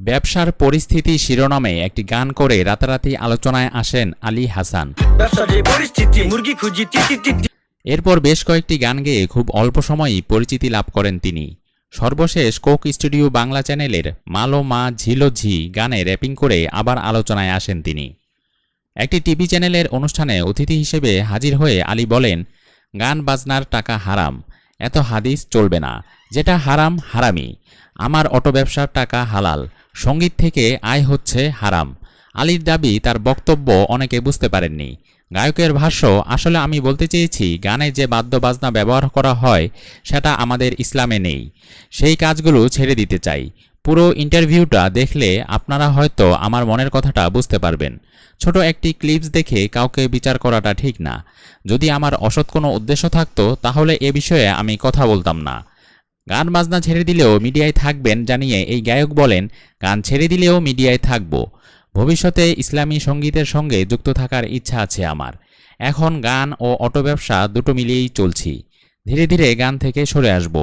ব্যবসার পরিস্থিতি শিরোনামে একটি গান করে রাতারাতি আলোচনায় আসেন আলী হাসান। এরপর বেশ কয়েকটি গান গেয়ে খুব অল্প সময়েই পরিচিতি লাভ করেন তিনি। সর্বশেষ কোক স্টুডিও বাংলা চ্যানেলের মালো মা ঝিলো ঝি গানে র্যাপিং করে আবার আলোচনায় আসেন তিনি। একটি টিভি চ্যানেলের অনুষ্ঠানে অতিথি হিসেবে হাজির হয়ে আলী বলেন, গান বাজনার টাকা হারাম, এত হাদিস চলবে না, যেটা হারাম হারামি। আমার অটো ব্যবসার টাকা হালাল, সঙ্গীত থেকে আয় হচ্ছে হারাম। আলীর দাবি, তার বক্তব্য অনেকে বুঝতে পারেননি। গায়কের ভাষ্য, আসলে আমি বলতে চেয়েছি গানে যে বাদ্যবাজনা ব্যবহার করা হয় সেটা আমাদের ইসলামে নেই, সেই কাজগুলো ছেড়ে দিতে চাই। পুরো ইন্টারভিউটা দেখলে আপনারা হয়তো আমার মনের কথাটা বুঝতে পারবেন। ছোট একটি ক্লিপস দেখে কাউকে বিচার করাটা ঠিক না। যদি আমার অসৎ কোনো উদ্দেশ্য থাকতো তাহলে এ বিষয়ে আমি কথা বলতাম না। গান বাজনা ছেড়ে দিলেও মিডিয়ায় থাকবেন জানিয়ে এই গায়ক বলেন, গান ছেড়ে দিলেও মিডিয়ায় থাকব। ভবিষ্যতে ইসলামী সঙ্গীতের সঙ্গে যুক্ত থাকার ইচ্ছা আছে আমার। এখন গান ও অটো ব্যবসা দুটো মিলিয়েই চলছি। ধীরে ধীরে গান থেকে সরে আসব।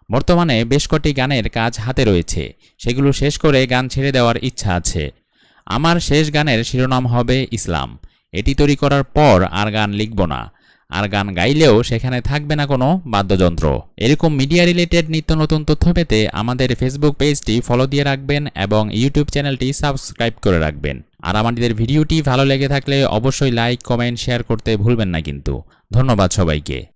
বর্তমানে বেশ কটি গানের কাজ হাতে রয়েছে, সেগুলো শেষ করে গান ছেড়ে দেওয়ার ইচ্ছা আছে। আমার শেষ গানের শিরোনাম হবে ইসলাম। এটি তৈরি করার পর আর গান লিখব না, আর গান গাইলেও সেখানে থাকবে না কোনো বাদ্যযন্ত্র। এরকম মিডিয়া রিলেটেড নিত্য নতুন তথ্য পেতে আমাদের ফেসবুক পেজটি ফলো দিয়ে রাখবেন এবং ইউটিউব চ্যানেলটি সাবস্ক্রাইব করে রাখবেন। আর আমাদের ভিডিওটি ভালো লেগে থাকলে অবশ্যই লাইক, কমেন্ট, শেয়ার করতে ভুলবেন না কিন্তু। ধন্যবাদ সবাইকে।